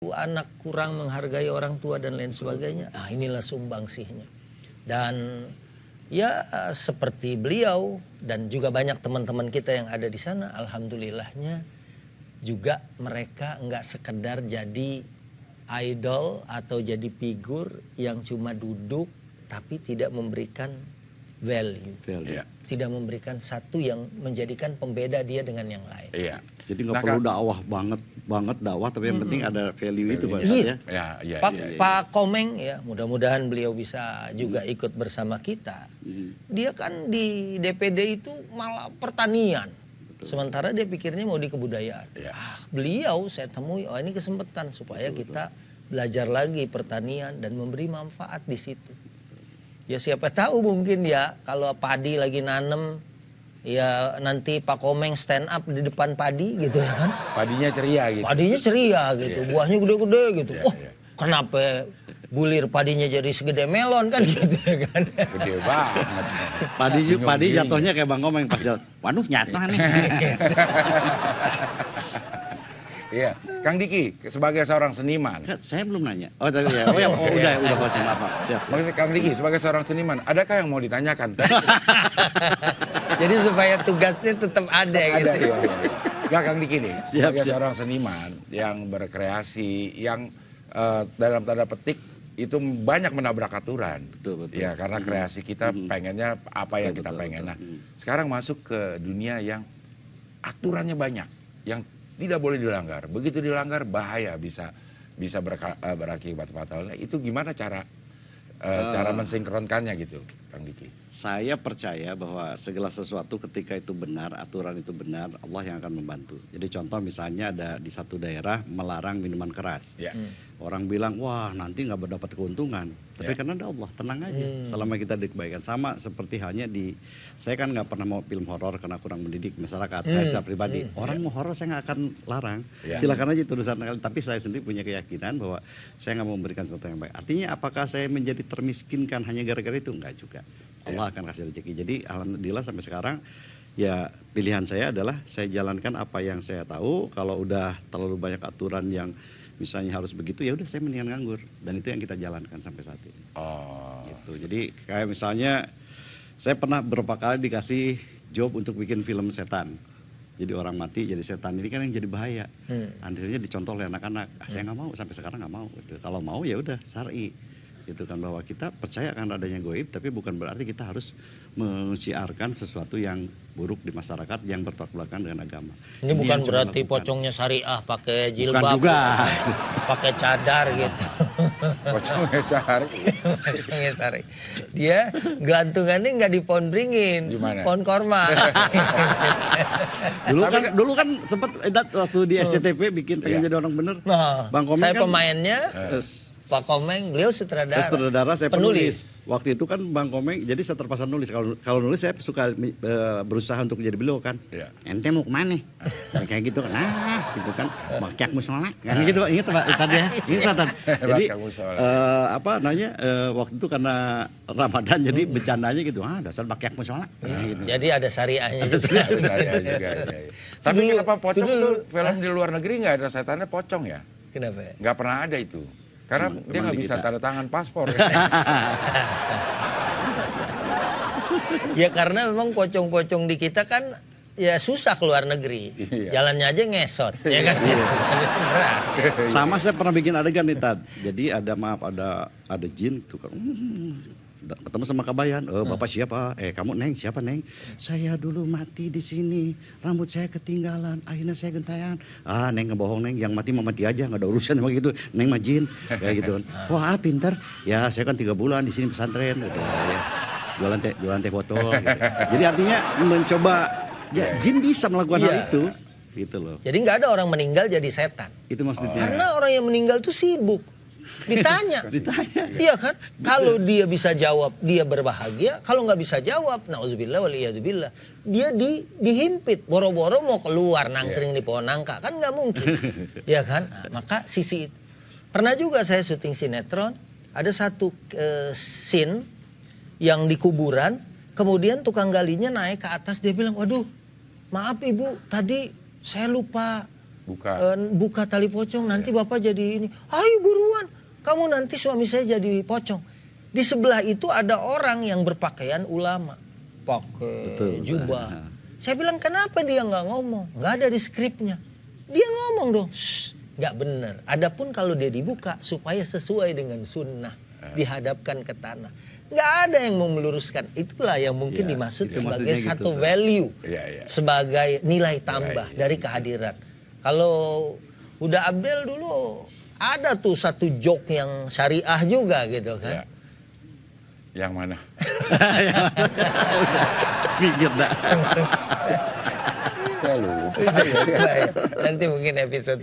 anak kurang menghargai orang tua dan lain sebagainya. Nah, inilah sumbangsihnya. Dan ya seperti beliau dan juga banyak teman-teman kita yang ada di sana, alhamdulillahnya juga mereka nggak sekedar jadi idol atau jadi figur yang cuma duduk tapi tidak memberikan value. Iya. Tidak memberikan satu yang menjadikan pembeda dia dengan yang lain. Iya. Jadi nggak perlu dakwah banget dakwah, tapi yang penting ada value itu Pak. Iya. Iya. Pak Komeng ya, mudah-mudahan beliau bisa juga ikut bersama kita. Dia kan di DPD itu malah pertanian. Sementara dia pikirnya mau di kebudayaan. Beliau saya temui, oh ini kesempatan supaya kita belajar lagi pertanian dan memberi manfaat di situ. Ya siapa tahu mungkin ya kalau padi lagi nanem, ya nanti Pak Komeng stand up di depan padi gitu ya kan. Padinya ceria gitu. Padinya ceria gitu, buahnya gede-gede gitu. Iya, Oh kenapa bulir padinya jadi segede melon kan gitu ya kan. Gede banget. Padi jatuhnya kayak Bang Komeng pas jatuh. Waduh nyata nih. Iya, Kang Diki sebagai seorang seniman. Saya belum nanya. Oh tadi ya. Udah pasang apa? Siap. Maksudnya Kang Diki sebagai seorang seniman, adakah yang mau ditanyakan? Jadi supaya tugasnya tetap ada gitu. Iya. Ya Kang Diki nih, sebagai Siap. seorang seniman yang berkreasi, yang dalam tanda petik itu banyak menabrak aturan. Betul. Ya karena kreasi kita pengennya apa yang kita pengen. Nah, sekarang masuk ke dunia yang aturannya banyak, yang tidak boleh dilanggar. Begitu dilanggar bahaya, bisa berakibat fatal. Nah, itu gimana cara mensinkronkannya gitu, Kang Diki? Saya percaya bahwa segala sesuatu ketika itu benar, aturan itu benar, Allah yang akan membantu. Jadi contoh misalnya ada di satu daerah melarang minuman keras. Ya. Orang bilang, wah nanti nggak berdapat keuntungan. Tapi karena ada Allah, tenang aja. Selama kita di kebaikan. Sama seperti halnya saya kan nggak pernah mau film horor karena kurang mendidik masyarakat. Saya secara pribadi, orang mau horor saya nggak akan larang. Silakan aja itu urusan kalian. Tapi saya sendiri punya keyakinan bahwa saya nggak mau memberikan contoh yang baik. Artinya apakah saya menjadi termiskinkan hanya gara-gara itu? Enggak juga. Allah akan kasih rezeki. Jadi alhamdulillah sampai sekarang ya pilihan saya adalah saya jalankan apa yang saya tahu. Kalau udah terlalu banyak aturan yang misalnya harus begitu, ya udah saya mendingan nganggur. Dan itu yang kita jalankan sampai saat ini. Gitu. Jadi kayak misalnya saya pernah beberapa kali dikasih job untuk bikin film setan. Jadi orang mati jadi setan, ini kan yang jadi bahaya. Akhirnya dicontoh oleh anak-anak. Saya nggak mau, sampai sekarang nggak mau. Gitu. Kalau mau ya udah syar'i. Gitu kan, bahwa kita percaya akan adanya goib, tapi bukan berarti kita harus mensiarkan sesuatu yang buruk di masyarakat yang bertolak belakang dengan agama. Ini bukan berarti pocongnya syariah pakai jilbab, bukan juga, pakai cadar gitu. Pocongnya Pocongnya syariah. Dia gelantungannya nggak di pohon beringin, gimana? Pohon korma. dulu kan sempat waktu di SCTV bikin pengen jadi orang bener. Nah, Bang Komeng saya kan, pemainnya. Pak Komeng, beliau sutradara. Saya penulis. Waktu itu kan Bang Komeng, jadi saya terpaksa nulis. Kalau nulis saya suka berusaha untuk jadi beliau kan. Ente mau kemana? Kayak gitu kan. Gitu kan. Bakyak musola. Kan gitu Pak. Ingat Pak tadi ya. Ingat Pak. Jadi waktu itu karena Ramadan jadi bercandanya gitu. Dasar bakyak musola. Gitu. Jadi ada syariahnya juga. Tapi kenapa pocong tuh film di luar negeri nggak ada setannya pocong ya? Kenapa? Nggak pernah ada itu. Karena dia nggak bisa tanda tangan paspor. Ya karena memang pocong-pocong di kita kan ya susah keluar negeri. Jalannya aja ngesot, ya kan? Sama saya pernah bikin adegan nih Tad. Jadi ada jin tuh kan. Ketemu sama Kabayan, bapak siapa? Kamu Neng, siapa Neng? Saya dulu mati di sini, rambut saya ketinggalan, akhirnya saya gentayangan. Neng ngebohong Neng, yang mati mati aja, nggak ada urusan sama gitu. Neng majin, kayak gitu kan. Wah pinter, ya saya kan 3 bulan di sini pesantren, gitu. Ya. Jualan teh botol. Gitu. Jadi artinya mencoba, ya jin bisa melakukan hal itu, gitu loh. Jadi nggak ada orang meninggal jadi setan. Itu maksudnya. Karena orang yang meninggal tuh sibuk. Ditanya. Iya kan? Kalau dia bisa jawab, dia berbahagia. Kalau nggak bisa jawab, na'udzubillah waliyadzubillah, dia dihimpit. Boro-boro mau keluar nangkring di pohon nangka. Kan nggak mungkin. Iya kan? Nah, maka sisi itu. Pernah juga saya syuting sinetron. Ada satu scene yang di kuburan. Kemudian tukang galinya naik ke atas. Dia bilang, waduh maaf ibu, tadi saya lupa buka tali pocong, nanti bapak jadi ini. Ayo buruan, kamu nanti suami saya jadi pocong. Di sebelah itu ada orang yang berpakaian ulama, pakai jubah. Saya bilang kenapa dia nggak ngomong? Nggak ada di skripnya. Dia ngomong dong, nggak benar. Adapun kalau dia dibuka supaya sesuai dengan sunnah, dihadapkan ke tanah. Nggak ada yang mau meluruskan. Itulah yang mungkin dimaksud sebagai satu value, sebagai nilai tambah dari kehadiran. Kalau udah Abdel dulu ada tuh satu joke yang syariah juga gitu kan. Yang mana? Mikir dah. Saya lupa. Nanti mungkin episode